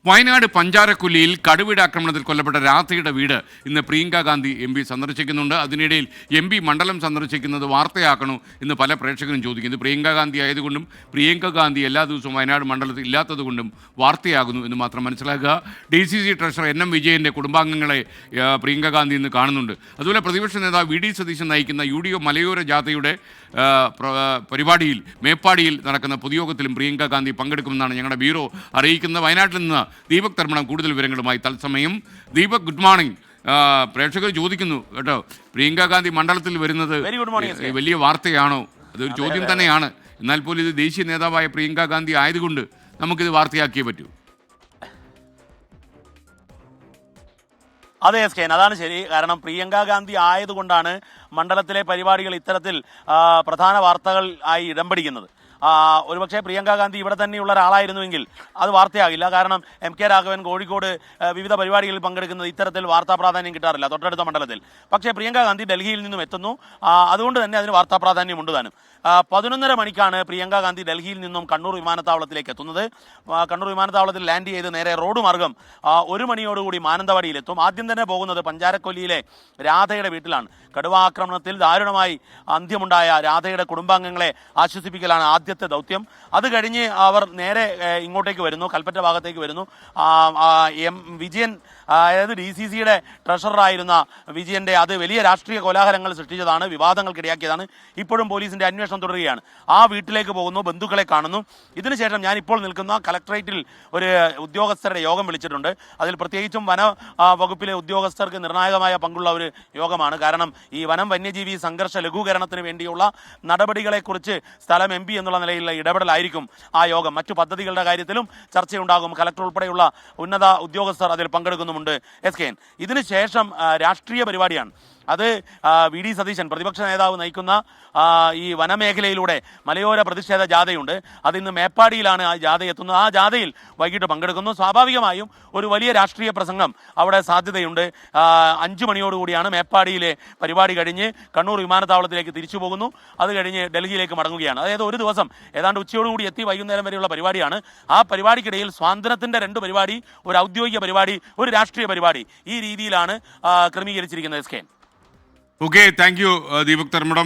വയനാട് പഞ്ചാരക്കുല്ലിയിൽ കടുവയുടെ ആക്രമണത്തിൽ കൊല്ലപ്പെട്ട രാധയുടെ വീട് ഇന്ന് പ്രിയങ്ക ഗാന്ധി എം പി സന്ദർശിക്കുന്നുണ്ട്. അതിനിടയിൽ എം പി മണ്ഡലം സന്ദർശിക്കുന്നത് വാർത്തയാക്കണോ എന്ന് പല പ്രേക്ഷകരും ചോദിക്കുന്നു. പ്രിയങ്ക ഗാന്ധി ആയതുകൊണ്ടും പ്രിയങ്ക ഗാന്ധി എല്ലാ ദിവസവും വയനാട് മണ്ഡലത്തിൽ ഇല്ലാത്തതുകൊണ്ടും വാർത്തയാകുന്നു എന്ന് മാത്രം മനസ്സിലാക്കുക. DCC ട്രഷറർ NM വിജയൻ്റെ കുടുംബാംഗങ്ങളെ പ്രിയങ്ക ഗാന്ധി ഇന്ന് കാണുന്നുണ്ട്. അതുപോലെ പ്രതിപക്ഷ നേതാവ് VD സതീശൻ നയിക്കുന്ന UDF മലയോര ജാഥയുടെ പരിപാടിയിൽ മേപ്പാടിയിൽ നടക്കുന്ന പൊതുയോഗത്തിലും പ്രിയങ്ക ഗാന്ധി പങ്കെടുക്കുമെന്നാണ് ഞങ്ങളുടെ ബ്യൂറോ അറിയിക്കുന്നത്. വയനാട്ടിൽ നിന്ന് ദീപക് തർമ്മണം കൂടുതൽ വിവരങ്ങളുമായി തത്സമയം. Deepak, good morning. പ്രേക്ഷകർ ചോദിക്കുന്നു കേട്ടോ, പ്രിയങ്ക ഗാന്ധി മണ്ഡലത്തിൽ വരുന്നത് വലിയ വാർത്തയാണോ? അതൊരു ചോദ്യം തന്നെയാണ്. എന്നാൽ പോലും ഇത് ദേശീയ നേതാവായ പ്രിയങ്ക ഗാന്ധി ആയതുകൊണ്ട് നമുക്കിത് വാർത്തയാക്കിയേ പറ്റൂ. അതെ SKN, അതാണ് ശരി. കാരണം പ്രിയങ്ക ഗാന്ധി ആയതുകൊണ്ടാണ് മണ്ഡലത്തിലെ പരിപാടികൾ ഇത്തരത്തിൽ പ്രധാന വാർത്തകൾ ആയി ഇടം പിടിക്കുന്നത്. ഒരുപക്ഷെ പ്രിയങ്ക ഗാന്ധി ഇവിടെ തന്നെയുള്ള ഒരാളായിരുന്നുവെങ്കിൽ അത് വാർത്തയാകില്ല. കാരണം MK രാഘവൻ കോഴിക്കോട് വിവിധ പരിപാടികളിൽ പങ്കെടുക്കുന്നത് ഇത്തരത്തിൽ വാർത്താ പ്രാധാന്യം കിട്ടാറില്ല തൊട്ടടുത്ത മണ്ഡലത്തിൽ. പക്ഷേ പ്രിയങ്ക ഗാന്ധി ഡൽഹിയിൽ നിന്നും എത്തുന്നു, അതുകൊണ്ട് തന്നെ അതിന് വാർത്താ പ്രാധാന്യം ഉണ്ട് താനും. 11:30 മണിക്കാണ് പ്രിയങ്ക ഗാന്ധി ഡൽഹിയിൽ നിന്നും കണ്ണൂർ വിമാനത്താവളത്തിലേക്ക് എത്തുന്നത്. കണ്ണൂർ വിമാനത്താവളത്തിൽ ലാൻഡ് ചെയ്ത് നേരെ റോഡ് മാർഗം 1 മണിയോടുകൂടി മാനന്തവാടിയിലെത്തും. ആദ്യം തന്നെ പോകുന്നത് പഞ്ചാരക്കൊല്ലിയിലെ രാധയുടെ വീട്ടിലാണ്. കടുവ ആക്രമണത്തിൽ ദാരുണമായി അന്ത്യമുണ്ടായ രാധയുടെ കുടുംബാംഗങ്ങളെ ആശ്വസിപ്പിക്കലാണ് ആദ്യത്തെ ദൗത്യം. അത് കഴിഞ്ഞ് അവർ നേരെ ഇങ്ങോട്ടേക്ക് വരുന്നു, കൽപ്പറ്റ ഭാഗത്തേക്ക് വരുന്നു. വിജയൻ, അതായത് DCCയുടെ ട്രഷററായിരുന്ന വിജയന്റെ അത് വലിയ രാഷ്ട്രീയ കോലാഹലങ്ങൾ സൃഷ്ടിച്ചതാണ്, വിവാദങ്ങൾക്കിടയാക്കിയതാണ്. ഇപ്പോഴും പോലീസിന്റെ അന്വേഷണം തുടരുകയാണ്. ആ വീട്ടിലേക്ക് പോകുന്നു, ബന്ധുക്കളെ കാണുന്നു. ഇതിനുശേഷം ഞാൻ ഇപ്പോൾ നിൽക്കുന്ന കലക്ട്രേറ്റിൽ ഒരു ഉദ്യോഗസ്ഥരുടെ യോഗം വിളിച്ചിട്ടുണ്ട്. അതിൽ പ്രത്യേകിച്ചും വന വകുപ്പിലെ ഉദ്യോഗസ്ഥർക്ക് നിർണായകമായ പങ്കുള്ള ഒരു യോഗമാണ്. കാരണം ഈ വനം വന്യജീവി സംഘർഷ ലഘൂകരണത്തിന് വേണ്ടിയുള്ള നടപടികളെക്കുറിച്ച് സ്ഥലം MP എന്നുള്ള നിലയിലുള്ള ഇടപെടലായിരിക്കും ആ യോഗം. മറ്റു പദ്ധതികളുടെ കാര്യത്തിലും ചർച്ചയുണ്ടാകും. കലക്ടർ ഉൾപ്പെടെയുള്ള ഉന്നത ഉദ്യോഗസ്ഥർ അതിൽ പങ്കെടുക്കുന്നുമുണ്ട് SKN. ഇതിനുശേഷം രാഷ്ട്രീയ പരിപാടിയാണ്. അത് VD സതീശൻ പ്രതിപക്ഷ നേതാവ് നയിക്കുന്ന ഈ വനമേഖലയിലൂടെ മലയോര പ്രതിഷേധ ജാഥയുണ്ട്. അതിന്ന് മേപ്പാടിയിലാണ് ആ ജാഥ എത്തുന്നത്. ആ ജാഥയിൽ വൈകിട്ട് പങ്കെടുക്കുന്നു. സ്വാഭാവികമായും ഒരു വലിയ രാഷ്ട്രീയ പ്രസംഗം അവിടെ സാധ്യതയുണ്ട്. 5 മണിയോടുകൂടിയാണ് മേപ്പാടിയിലെ പരിപാടി കഴിഞ്ഞ് കണ്ണൂർ വിമാനത്താവളത്തിലേക്ക് തിരിച്ചു പോകുന്നു. അത് കഴിഞ്ഞ് ഡൽഹിയിലേക്ക് മടങ്ങുകയാണ്. അതായത് ഒരു ദിവസം ഏതാണ്ട് ഉച്ചയോടുകൂടി എത്തി വൈകുന്നേരം വരെയുള്ള പരിപാടിയാണ്. ആ പരിപാടിക്കിടയിൽ സ്വാതന്ത്ര്യത്തിൻ്റെ 2 പരിപാടി, ഒരു ഔദ്യോഗിക പരിപാടി, ഒരു രാഷ്ട്രീയ പരിപാടി, ഈ രീതിയിലാണ് ക്രമീകരിച്ചിരിക്കുന്നത് SKN. Okay, thank you Deepak Dharmadam.